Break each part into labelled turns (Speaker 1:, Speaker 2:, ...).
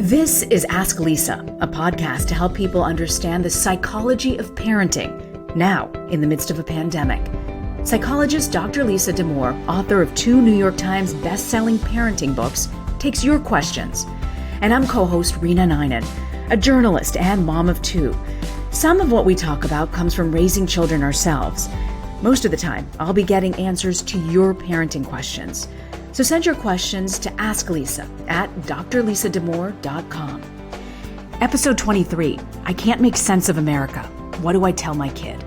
Speaker 1: This is Ask Lisa, a podcast to help people understand the psychology of parenting, now in the midst of a pandemic. Psychologist Dr. Lisa Damour, author of 2 New York Times best-selling parenting books, takes your questions. And I'm co-host Reena, a journalist and mom of 2. Some of what we talk about comes from raising children ourselves. Most of the time, I'll be getting answers to your parenting questions. So send your questions to Ask Lisa at drlisadamour.com. Episode 23, I Can't Make Sense of America. What do I tell my kid?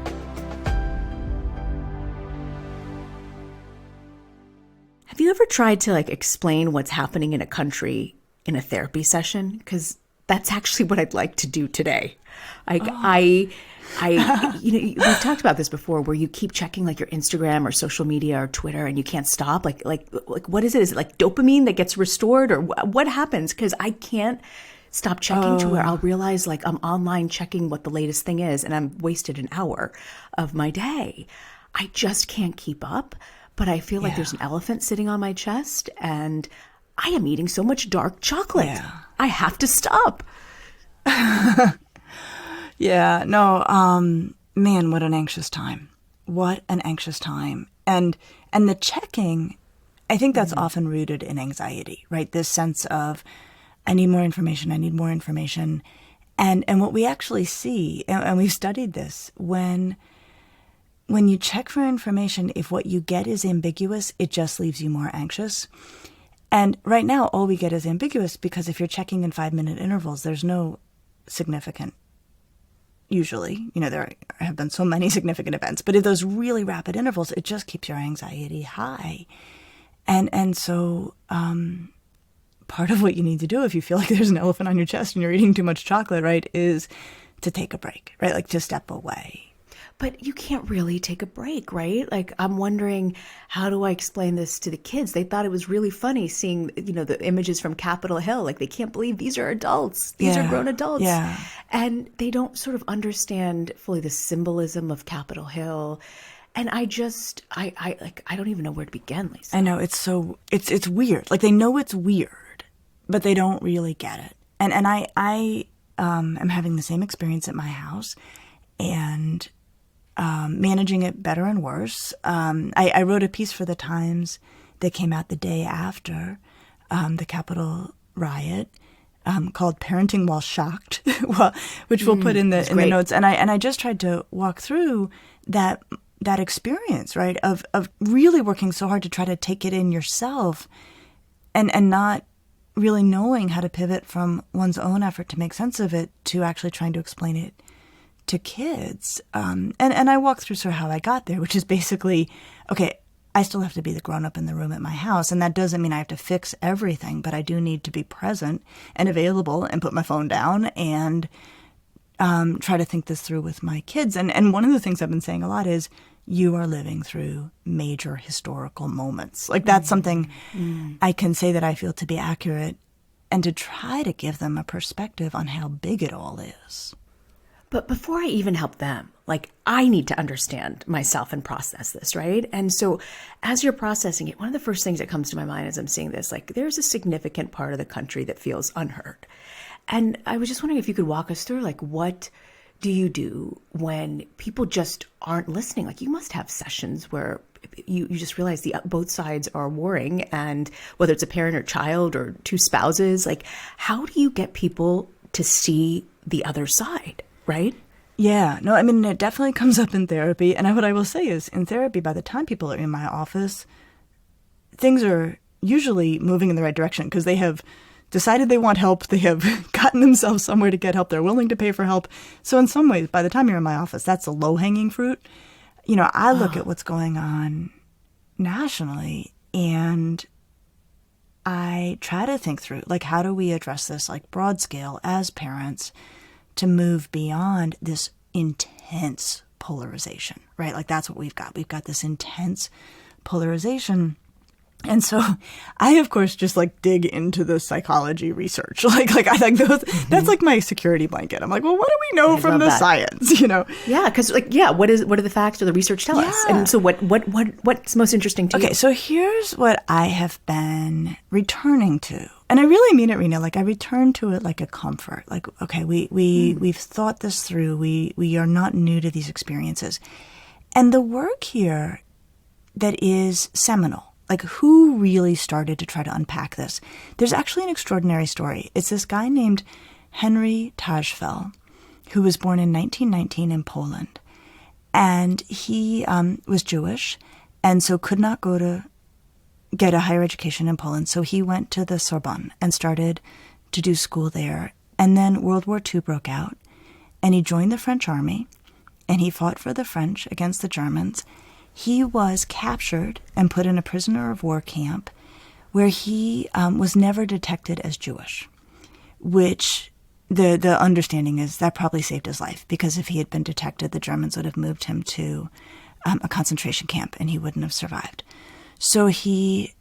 Speaker 1: Have you ever tried to explain what's happening in a country in a therapy session? Because that's actually what I'd like to do today. We've talked about this before, where you keep checking your Instagram or social media or Twitter and you can't stop. Like what is it? Is it dopamine that gets restored, or what happens? Because I can't stop checking to where I'll realize I'm online checking what the latest thing is, and I'm wasted an hour of my day. I just can't keep up, but I feel like there's an elephant sitting on my chest, and I am eating so much dark chocolate. Yeah. I have to stop.
Speaker 2: Yeah, no, man, what an anxious time. What an anxious time. And the checking, I think that's often rooted in anxiety, right? This sense of, I need more information. And what we actually see, and we've studied this, when you check for information, if what you get is ambiguous, it just leaves you more anxious. And right now, all we get is ambiguous because if you're checking in 5-minute intervals, there's no significant. Usually, there have been so many significant events, but at those really rapid intervals, it just keeps your anxiety high. And so part of what you need to do if you feel like there's an elephant on your chest and you're eating too much chocolate, right, is to take a break, right? To step away.
Speaker 1: But you can't really take a break, right? I'm wondering, how do I explain this to the kids? They thought it was really funny seeing, the images from Capitol Hill. They can't believe these are adults. These are grown adults. Yeah. And they don't sort of understand fully the symbolism of Capitol Hill. And I don't even know where to begin, Lisa.
Speaker 2: I know, it's weird. They know it's weird, but they don't really get it. And I am having the same experience at my house, and managing it better and worse. I wrote a piece for the Times that came out the day after the Capitol riot called "Parenting While Shocked," which we'll put in the notes. And I just tried to walk through that experience, right, of really working so hard to try to take it in yourself, and not really knowing how to pivot from one's own effort to make sense of it to actually trying to explain it to kids. And I walked through sort of how I got there, which is basically, okay, I still have to be the grown-up in the room at my house. And that doesn't mean I have to fix everything, but I do need to be present and available and put my phone down and try to think this through with my kids. And one of the things I've been saying a lot is, you are living through major historical moments. That's something I can say that I feel to be accurate, and to try to give them a perspective on how big it all is.
Speaker 1: But before I even help them, I need to understand myself and process this, right? And so as you're processing it, one of the first things that comes to my mind as I'm seeing this, there's a significant part of the country that feels unheard. And I was just wondering if you could walk us through, what do you do when people just aren't listening? You must have sessions where you just realize both sides are warring, and whether it's a parent or child or 2 spouses, how do you get people to see the other side? Right?
Speaker 2: Yeah. No, it definitely comes up in therapy. And what I will say is, in therapy, by the time people are in my office, things are usually moving in the right direction because they have decided they want help. They have gotten themselves somewhere to get help. They're willing to pay for help. So in some ways, by the time you're in my office, that's a low-hanging fruit. I look at what's going on nationally, and I try to think through, how do we address this, broad scale as parents, to move beyond this intense polarization, right? That's what we've got. We've got this intense polarization. And so I, of course, just like dig into the psychology research. Like I like those. That's like my security blanket. I'm like, well, what do we know from the science?
Speaker 1: Yeah, because what are the facts or the research tell us? And so what's most interesting to you?
Speaker 2: Okay, so here's what I have been returning to, and I really mean it, Reena. Like I return to it like a comfort. Like, okay, we've thought this through. We are not new to these experiences, and the work here that is seminal. Like, who really started to try to unpack this? There's actually an extraordinary story. It's this guy named Henri Tajfel, who was born in 1919 in Poland. And he was Jewish and so could not go to get a higher education in Poland. So he went to the Sorbonne and started to do school there. And then World War II broke out, and he joined the French army, and he fought for the French against the Germans. He was captured and put in a prisoner of war camp where he was never detected as Jewish, which the understanding is that probably saved his life, because if he had been detected, the Germans would have moved him to a concentration camp and he wouldn't have survived. So he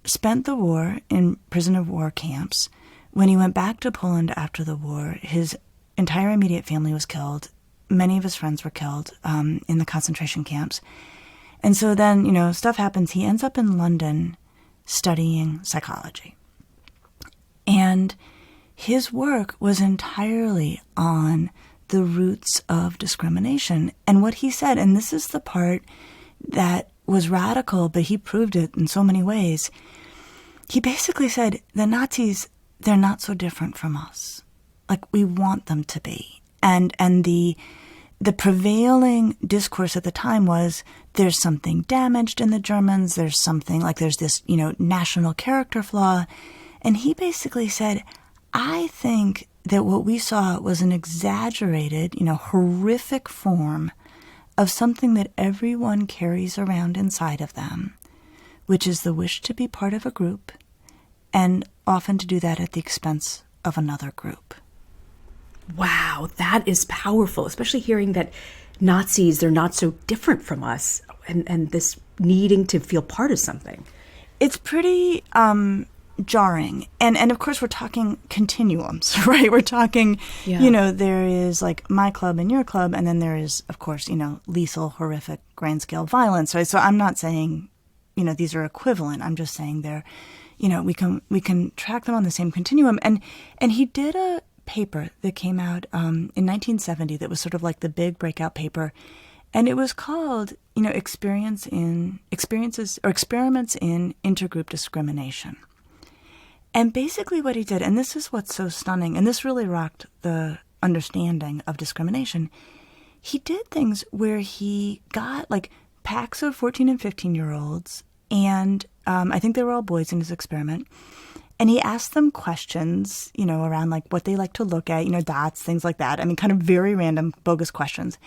Speaker 2: spent the war in prisoner of war camps. When he went back to Poland after the war, his entire immediate family was killed. Many of his friends were killed in the concentration camps. And so then, stuff happens. He ends up in London studying psychology. And his work was entirely on the roots of discrimination. And what he said, and this is the part that was radical, but he proved it in so many ways. He basically said, the Nazis, they're not so different from us. Like, we want them to be. And the prevailing discourse at the time was, there's something damaged in the Germans. There's something like there's this, national character flaw. And he basically said, I think that what we saw was an exaggerated, horrific form of something that everyone carries around inside of them, which is the wish to be part of a group, and often to do that at the expense of another group.
Speaker 1: Wow, that is powerful, especially hearing that Nazis, they're not so different from us, and this needing to feel part of something.
Speaker 2: It's pretty jarring. And of course, we're talking continuums, right? We're talking, there is like my club and your club, and then there is, of course, lethal, horrific, grand-scale violence, right? So I'm not saying, these are equivalent. I'm just saying they're, we can track them on the same continuum. And he did a paper that came out in 1970 that was sort of like the big breakout paper, and it was called experiments in intergroup discrimination. And basically what he did, and this is what's so stunning, and this really rocked the understanding of discrimination, he did things where he got like packs of 14 and 15-year-olds, and I think they were all boys in his experiment. And he asked them questions, around like what they like to look at, dots, things like that. I mean, kind of very random, bogus questions.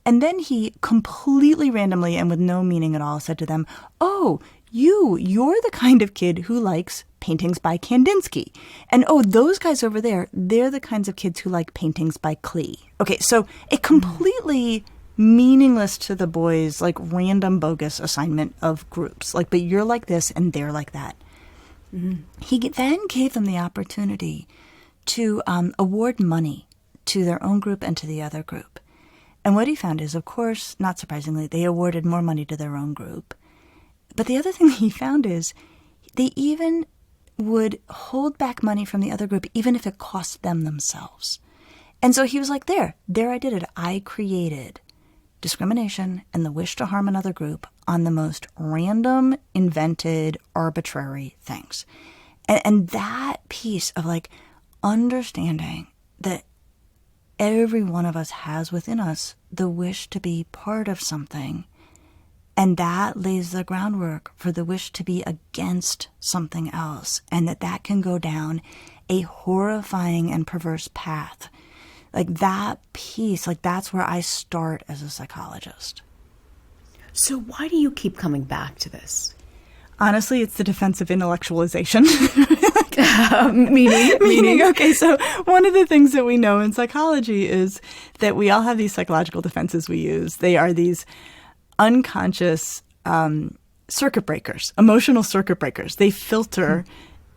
Speaker 2: And then he completely randomly and with no meaning at all said to them, oh, you're the kind of kid who likes paintings by Kandinsky. And oh, those guys over there, they're the kinds of kids who like paintings by Klee. Okay, so a completely meaningless to the boys, like random bogus assignment of groups. Like, but you're like this and they're like that. Mm-hmm. He then gave them the opportunity to award money to their own group and to the other group. And what he found is, of course, not surprisingly, they awarded more money to their own group. But the other thing he found is they even would hold back money from the other group, even if it cost them themselves. And so he was like, there I did it. I created discrimination and the wish to harm another group on the most random, invented, arbitrary things. And that piece of like understanding that every one of us has within us the wish to be part of something, and that lays the groundwork for the wish to be against something else, and that can go down a horrifying and perverse path. Like that piece, like that's where I start as a psychologist.
Speaker 1: So why do you keep coming back to this?
Speaker 2: Honestly, it's the defense of intellectualization.
Speaker 1: Meaning?
Speaker 2: Okay, so one of the things that we know in psychology is that we all have these psychological defenses we use. They are these unconscious circuit breakers, emotional circuit breakers. They filter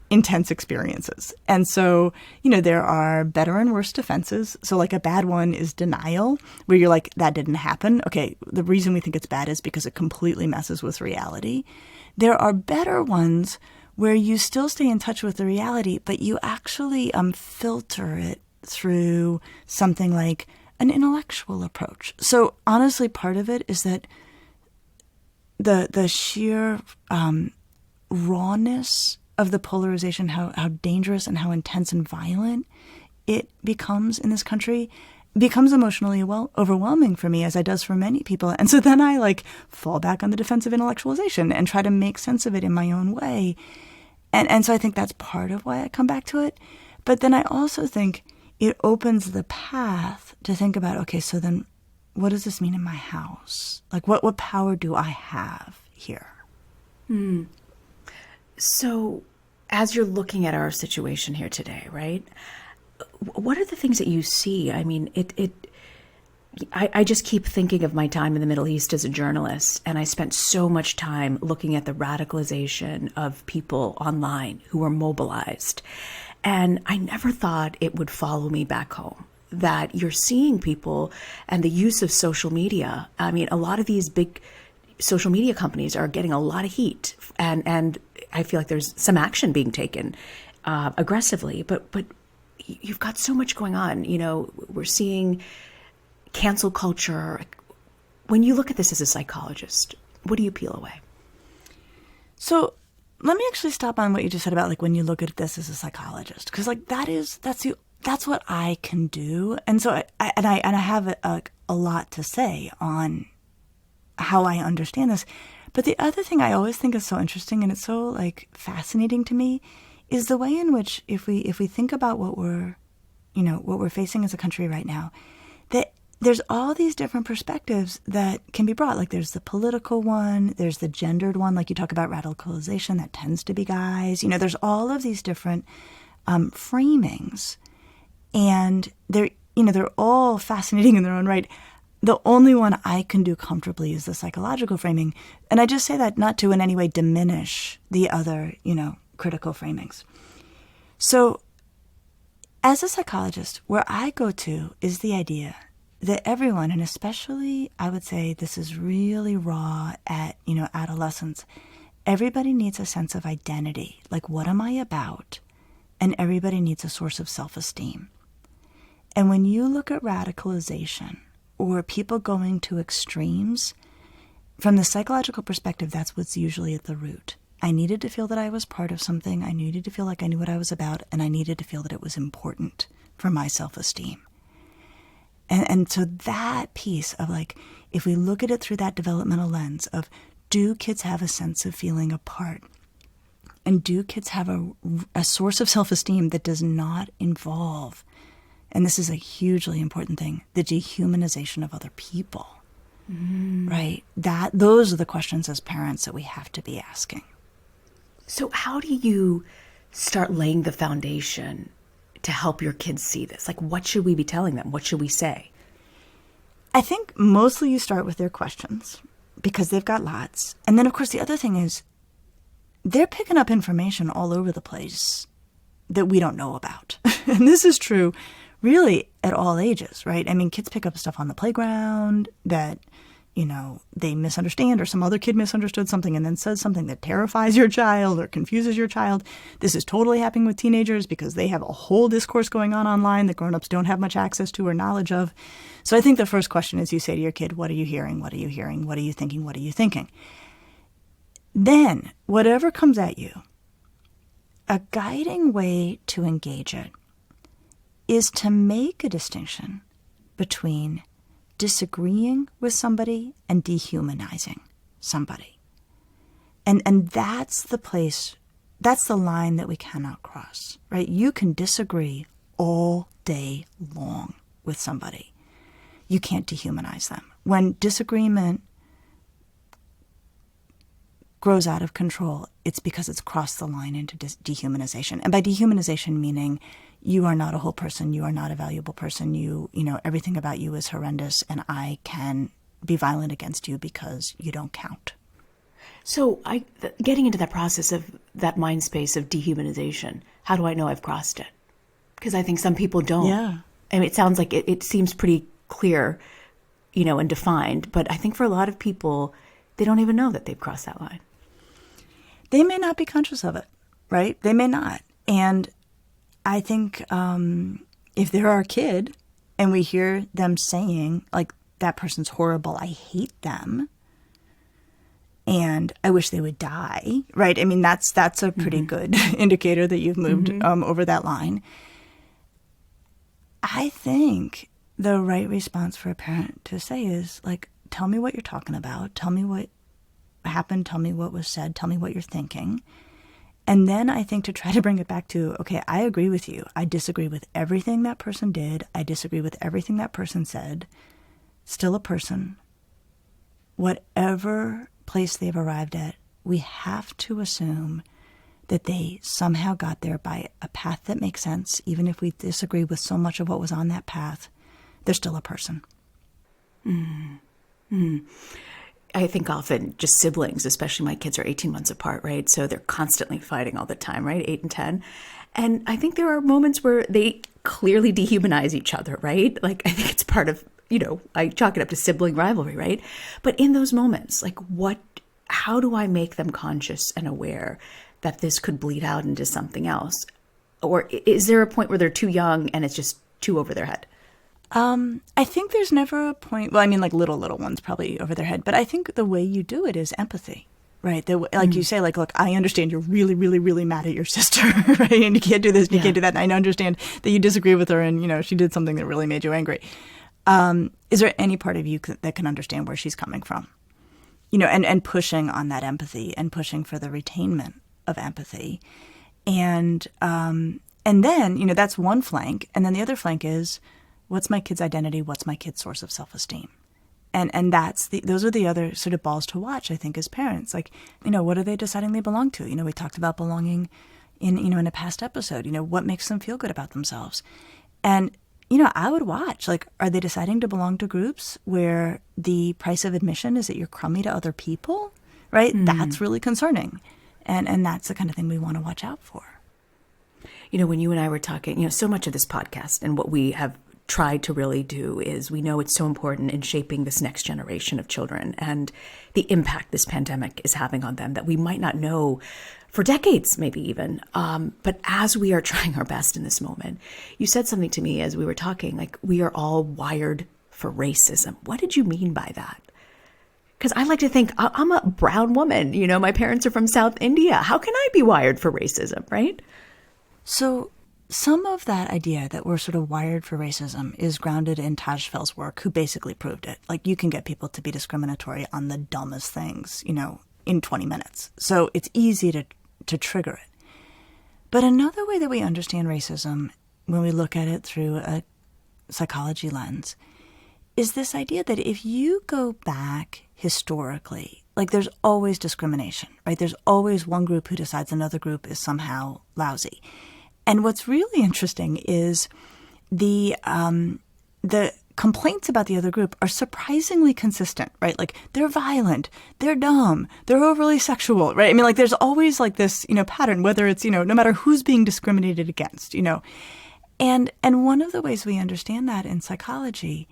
Speaker 2: intense experiences. And so, there are better and worse defenses. So like a bad one is denial, where you're like, that didn't happen. Okay, the reason we think it's bad is because it completely messes with reality. There are better ones where you still stay in touch with the reality, but you actually filter it through something like an intellectual approach. So honestly, part of it is that the sheer rawness of the polarization, how dangerous and how intense and violent it becomes in this country, becomes emotionally overwhelming for me, as it does for many people. And so then I fall back on the defense of intellectualization and try to make sense of it in my own way. And so I think that's part of why I come back to it. But then I also think it opens the path to think about, okay, so then what does this mean in my house? Like what power do I have here?
Speaker 1: So as you're looking at our situation here today, right, what are the things that you see? I mean, I just keep thinking of my time in the Middle East as a journalist, and I spent so much time looking at the radicalization of people online who were mobilized. And I never thought it would follow me back home, that you're seeing people and the use of social media. I mean, a lot of these big social media companies are getting a lot of heat, and I feel like there's some action being taken aggressively, but you've got so much going on. We're seeing cancel culture. When you look at this as a psychologist, what do you peel away?
Speaker 2: So let me actually stop on what you just said about when you look at this as a psychologist, because that's what I can do. And so I have a lot to say on how I understand this. But the other thing I always think is so interesting, and it's so fascinating to me, is the way in which if we think about what we're facing as a country right now, that there's all these different perspectives that can be brought. There's the political one, there's the gendered one, you talk about radicalization, that tends to be guys. There's all of these different framings, and they're all fascinating in their own right. The only one I can do comfortably is the psychological framing. And I just say that not to in any way diminish the other, critical framings. So as a psychologist, where I go to is the idea that everyone, and especially I would say this is really raw at, adolescence, everybody needs a sense of identity. What am I about? And everybody needs a source of self-esteem. And when you look at radicalization, or people going to extremes, from the psychological perspective, that's what's usually at the root. I needed to feel that I was part of something. I needed to feel like I knew what I was about, and I needed to feel that it was important for my self-esteem. And so that piece of if we look at it through that developmental lens of, do kids have a sense of feeling a part? And do kids have a source of self-esteem that does not involve, and this is a hugely important thing, the dehumanization of other people, right? Those are the questions as parents that we have to be asking.
Speaker 1: So how do you start laying the foundation to help your kids see this? What should we be telling them? What should we say?
Speaker 2: I think mostly you start with their questions, because they've got lots. And then, of course, the other thing is they're picking up information all over the place that we don't know about. And this is true really at all ages, right? I mean, kids pick up stuff on the playground that, they misunderstand, or some other kid misunderstood something and then says something that terrifies your child or confuses your child. This is totally happening with teenagers because they have a whole discourse going on online that grown-ups don't have much access to or knowledge of. So I think the first question is you say to your kid, what are you hearing? What are you hearing? What are you thinking? What are you thinking? Then, whatever comes at you, a guiding way to engage it is to make a distinction between disagreeing with somebody and dehumanizing somebody. And that's the place, that's the line that we cannot cross, right? You can disagree all day long with somebody. You can't dehumanize them. When disagreement grows out of control, it's because it's crossed the line into dehumanization. And by dehumanization, meaning you are not a whole person, you are not a valuable person, you know, everything about you is horrendous, and I can be violent against you because you don't count.
Speaker 1: So getting into that process of that mind space of dehumanization, how do I know I've crossed it? Because I think some people don't.
Speaker 2: Yeah.
Speaker 1: I mean, it sounds like it seems pretty clear, and defined. But I think for a lot of people, they don't even know that they've crossed that line.
Speaker 2: They may not be conscious of it, right? They may not. And I think if they're our kid and we hear them saying, like, that person's horrible, I hate them, and I wish they would die, right? I mean, that's a pretty good indicator that you've moved over that line. I think the right response for a parent to say is, like, tell me what you're talking about. Tell me what happened. Tell me what was said. Tell me what you're thinking. And then I think to try to bring it back to, okay, I agree with you. I disagree with everything that person did. I disagree with everything that person said. Still a person. Whatever place they've arrived at, we have to assume that they somehow got there by a path that makes sense. Even if we disagree with so much of what was on that path, they're still a person.
Speaker 1: I think often just siblings, especially my kids are 18 months apart, right? So they're constantly fighting all the time, right? 8 and 10. And I think there are moments where they clearly dehumanize each other, right? Like, I think it's part of, I chalk it up to sibling rivalry, right? But in those moments, like, how do I make them conscious and aware that this could bleed out into something else? Or is there a point where they're too young and it's just too over their head?
Speaker 2: I think there's never a point, well, I mean, like little ones probably over their head, but I think the way you do it is empathy, right? Like you say, like, look, I understand you're really, really, really mad at your sister, right? And you can't do this, and you can't do that. And I understand that you disagree with her and, she did something that really made you angry. Is there any part of you that can understand where she's coming from? And pushing on that empathy and pushing for the retainment of empathy. And then, that's one flank. And then the other flank is, what's my kid's identity? What's my kid's source of self-esteem? And those are the other sort of balls to watch, I think, as parents. Like, what are they deciding they belong to? We talked about belonging in a past episode. What makes them feel good about themselves? And, I would watch, like, are they deciding to belong to groups where the price of admission is that you're crummy to other people, right? That's really concerning. And that's the kind of thing we want to watch out for.
Speaker 1: When you and I were talking, so much of this podcast and what we have tried to really do is we know it's so important in shaping this next generation of children and the impact this pandemic is having on them that we might not know for decades, maybe even. But as we are trying our best in this moment, you said something to me as we were talking, like, we are all wired for racism. What did you mean by that? Because I like to think I'm a brown woman. My parents are from South India. How can I be wired for racism, right?
Speaker 2: So some of that idea that we're sort of wired for racism is grounded in Tajfel's work, who basically proved it. Like, you can get people to be discriminatory on the dumbest things, in 20 minutes. So it's easy to trigger it. But another way that we understand racism when we look at it through a psychology lens is this idea that if you go back historically, like, there's always discrimination, right? There's always one group who decides another group is somehow lousy. And what's really interesting is the complaints about the other group are surprisingly consistent, right? Like, they're violent, they're dumb, they're overly sexual, right? I mean, like, there's always like this, pattern, whether it's, no matter who's being discriminated against, And one of the ways we understand that in psychology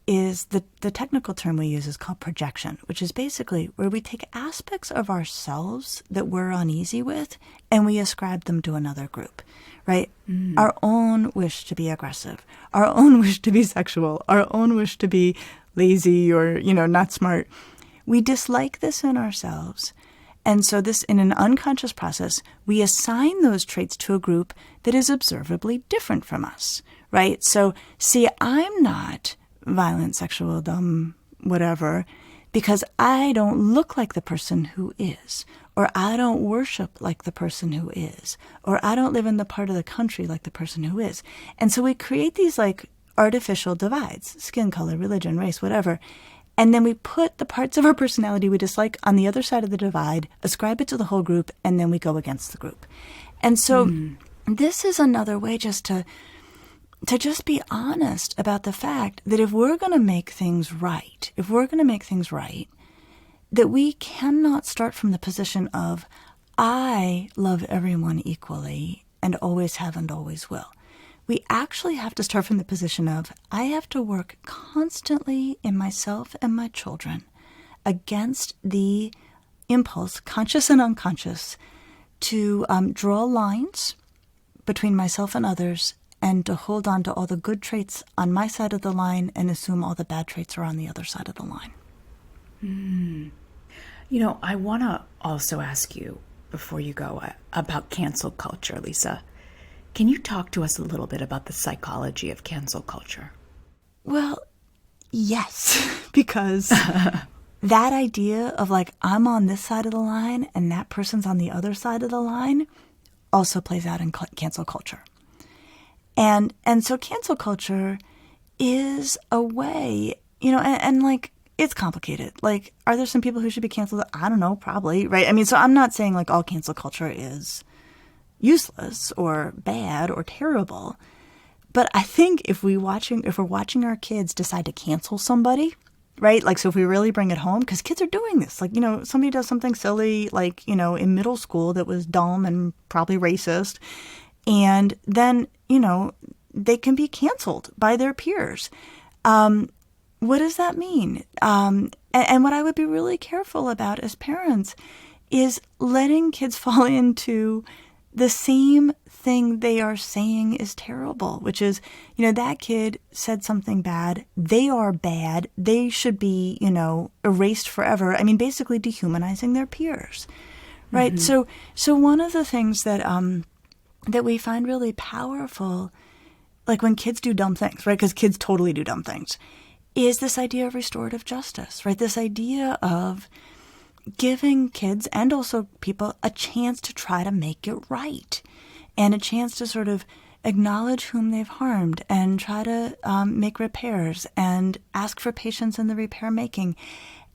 Speaker 2: is the technical term we use is called projection, which is basically where we take aspects of ourselves that we're uneasy with and we ascribe them to another group, right? Our own wish to be aggressive, our own wish to be sexual, our own wish to be lazy or, not smart. We dislike this in ourselves. And so this, in an unconscious process, we assign those traits to a group that is observably different from us, right? So, see, I'm not violent, sexual, dumb, whatever, because I don't look like the person who is, or I don't worship like the person who is, or I don't live in the part of the country like the person who is. And so we create these like artificial divides, skin color, religion, race, whatever. And then we put the parts of our personality we dislike on the other side of the divide, ascribe it to the whole group, and then we go against the group. And so this is another way just to just be honest about the fact that if we're going to make things right, that we cannot start from the position of, I love everyone equally and always have and always will. We actually have to start from the position of, I have to work constantly in myself and my children against the impulse, conscious and unconscious, to draw lines between myself and others and to hold on to all the good traits on my side of the line and assume all the bad traits are on the other side of the line.
Speaker 1: You know, I want to also ask you, before you go, about cancel culture, Lisa. Can you talk to us a little bit about the psychology of cancel culture?
Speaker 2: Well, yes, because that idea of like, I'm on this side of the line and that person's on the other side of the line also plays out in cancel culture. And so cancel culture is a way, you know, and like, it's complicated. Like, are there some people who should be canceled? I don't know, probably, right? I mean, so I'm not saying like all cancel culture is useless or bad or terrible. But I think if we're watching our kids decide to cancel somebody, right? Like, so if we really bring it home, because kids are doing this, like, you know, somebody does something silly, like, you know, in middle school that was dumb and probably racist. And then, you know, they can be canceled by their peers. What does that mean? And what I would be really careful about as parents is letting kids fall into the same thing they are saying is terrible, which is, you know, that kid said something bad. They are bad. They should be, you know, erased forever. I mean, basically dehumanizing their peers, right? Mm-hmm. So one of the things that that we find really powerful, like when kids do dumb things, right? Because kids totally do dumb things, is this idea of restorative justice, right? This idea of giving kids and also people a chance to try to make it right and a chance to sort of acknowledge whom they've harmed and try to make repairs and ask for patience in the repair making.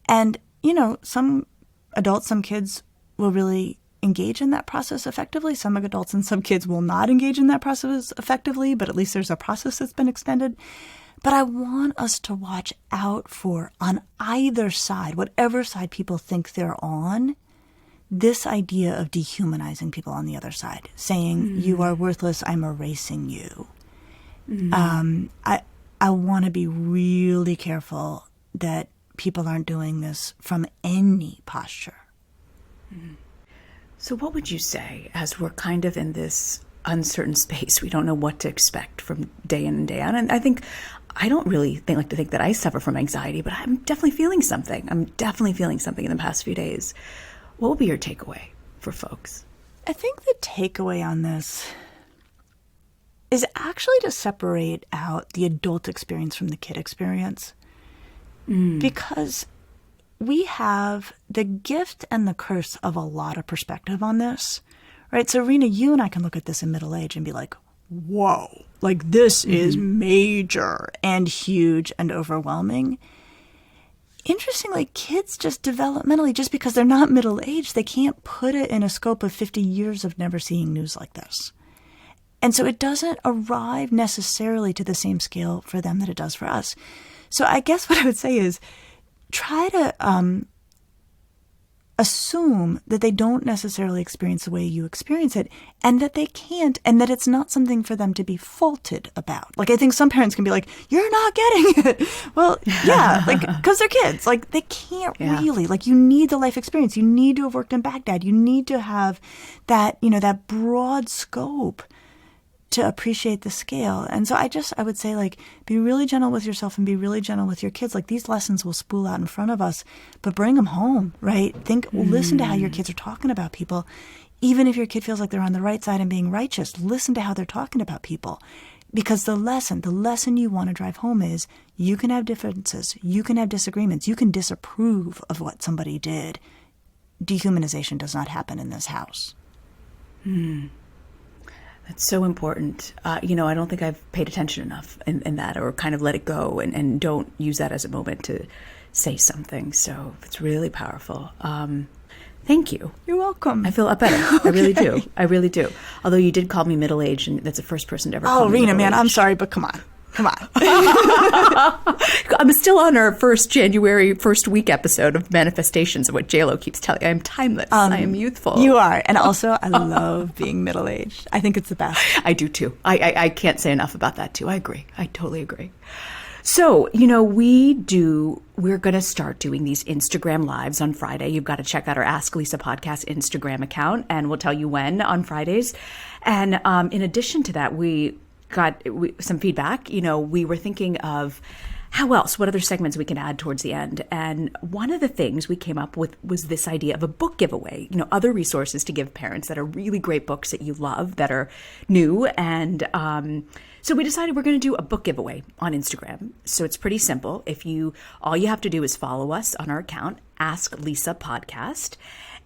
Speaker 2: And, you know, some adults, some kids will really engage in that process effectively. Some adults and some kids will not engage in that process effectively, but at least there's a process that's been extended. But I want us to watch out for, on either side, whatever side people think they're on, this idea of dehumanizing people on the other side, saying, you are worthless, I'm erasing you. I want to be really careful that people aren't doing this from any posture.
Speaker 1: So what would you say, as we're kind of in this uncertain space, we don't know what to expect from day in and day out, and I don't really like to think that I suffer from anxiety, but I'm definitely feeling something. I'm definitely feeling something in the past few days. What will be your takeaway for folks?
Speaker 2: I think the takeaway on this is actually to separate out the adult experience from the kid experience. Because we have the gift and the curse of a lot of perspective on this, right? So, Reena, you and I can look at this in middle age and be like, whoa, like this is major and huge and overwhelming. Interestingly, kids just developmentally, just because they're not middle-aged, they can't put it in a scope of 50 years of never seeing news like this. And so it doesn't arrive necessarily to the same scale for them that it does for us. So I guess what I would say is try to assume that they don't necessarily experience the way you experience it, and that they can't, and that it's not something for them to be faulted about. Like, I think some parents can be like, you're not getting it. Well, yeah, like, because they're kids. Like, they can't really. Like, you need the life experience. You need to have worked in Baghdad. You need to have that, you know, that broad scope to appreciate the scale. And so I would say, like, be really gentle with yourself and be really gentle with your kids. Like, these lessons will spool out in front of us, but bring them home, right? Listen to how your kids are talking about people. Even if your kid feels like they're on the right side and being righteous, listen to how they're talking about people. Because the lesson you want to drive home is you can have differences, you can have disagreements, you can disapprove of what somebody did. Dehumanization does not happen in this house.
Speaker 1: That's so important. You know, I don't think I've paid attention enough in that, or kind of let it go and don't use that as a moment to say something. So it's really powerful. Thank you.
Speaker 2: You're welcome.
Speaker 1: I feel up better. Okay. I really do. Although you did call me middle-aged, and that's the first person to ever call me
Speaker 2: Reena,
Speaker 1: middle-aged.
Speaker 2: man, I'm sorry, but come on. Come on.
Speaker 3: I'm still on our January first week episode of Manifestations of what JLo keeps telling me. I'm timeless. I am youthful.
Speaker 2: You are. And also, I love being middle-aged. I think it's the best.
Speaker 3: I do too. I can't say enough about that too. I agree. I totally agree. So, we're going to start doing these Instagram lives on Friday. You've got to check out our Ask Lisa podcast Instagram account, and we'll tell you when on Fridays. And in addition to that, we got some feedback. We were thinking of what other segments we can add towards the end. And one of the things we came up with was this idea of a book giveaway, other resources to give parents that are really great books that you love, that are new. And so we decided we're going to do a book giveaway on Instagram. So it's pretty simple. All you have to do is follow us on our account, Ask Lisa Podcast,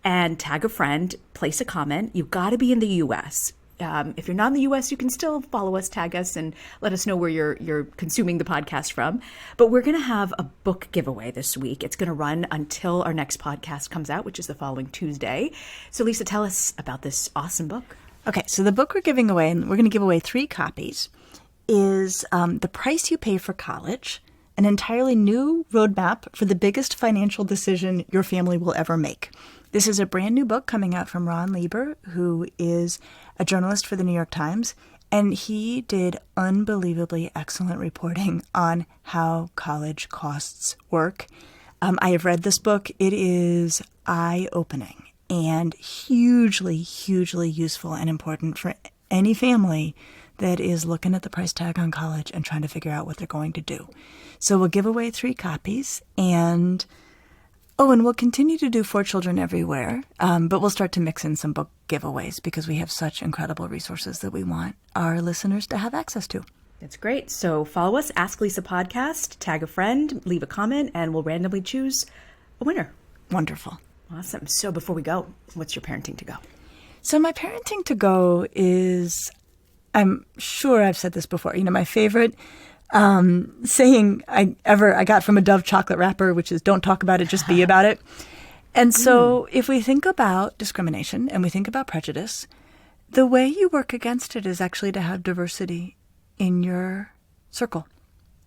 Speaker 3: and tag a friend, place a comment. You've got to be in the US. If you're not in the US, you can still follow us, tag us, and let us know where you're consuming the podcast from. But we're going to have a book giveaway this week. It's going to run until our next podcast comes out, which is the following Tuesday. So Lisa, tell us about this awesome book.
Speaker 2: Okay, so the book we're giving away, and we're going to give away 3 copies, is The Price You Pay for College, an entirely new roadmap for the biggest financial decision your family will ever make. This is a brand new book coming out from Ron Lieber, who is a journalist for the New York Times, and he did unbelievably excellent reporting on how college costs work. I have read this book. It is eye-opening and hugely, hugely useful and important for any family that is looking at the price tag on college and trying to figure out what they're going to do. So we'll give away 3 copies, and we'll continue to do For Children Everywhere, but we'll start to mix in some book giveaways because we have such incredible resources that we want our listeners to have access to.
Speaker 3: That's great. So follow us, Ask Lisa Podcast, tag a friend, leave a comment, and we'll randomly choose a winner.
Speaker 2: Wonderful.
Speaker 3: Awesome. So before we go, what's your parenting to go?
Speaker 2: So my parenting to go is, I'm sure I've said this before, my favorite saying I got from a Dove chocolate wrapper, which is don't talk about it, just be about it. And so if we think about discrimination and we think about prejudice, the way you work against it is actually to have diversity in your circle,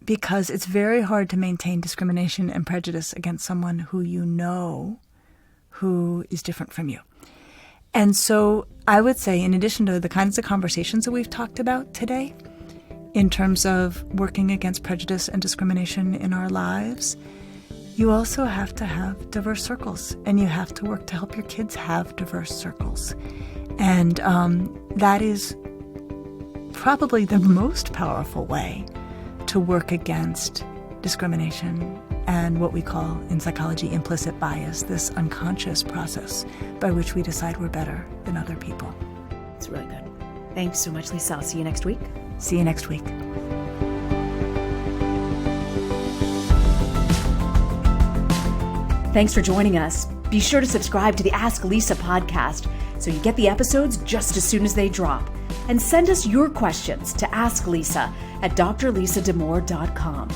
Speaker 2: because it's very hard to maintain discrimination and prejudice against someone who who is different from you. And so I would say, in addition to the kinds of conversations that we've talked about today, in terms of working against prejudice and discrimination in our lives, you also have to have diverse circles, and you have to work to help your kids have diverse circles. And that is probably the most powerful way to work against discrimination and what we call in psychology implicit bias, this unconscious process by which we decide we're better than other people.
Speaker 3: It's really good. Thanks so much, Lisa. I'll see you next week.
Speaker 2: See you next week.
Speaker 1: Thanks for joining us. Be sure to subscribe to the Ask Lisa podcast so you get the episodes just as soon as they drop. And send us your questions to asklisa@drlisademore.com.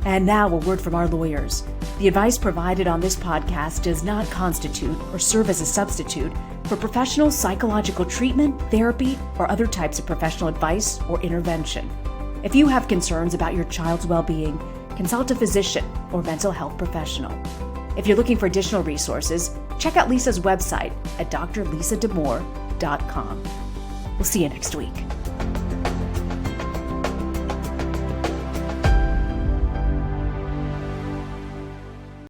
Speaker 1: And now a word from our lawyers. The advice provided on this podcast does not constitute or serve as a substitute for professional psychological treatment, therapy, or other types of professional advice or intervention. If you have concerns about your child's well-being, consult a physician or mental health professional. If you're looking for additional resources, check out Lisa's website at drlisademore.com. We'll see you next week.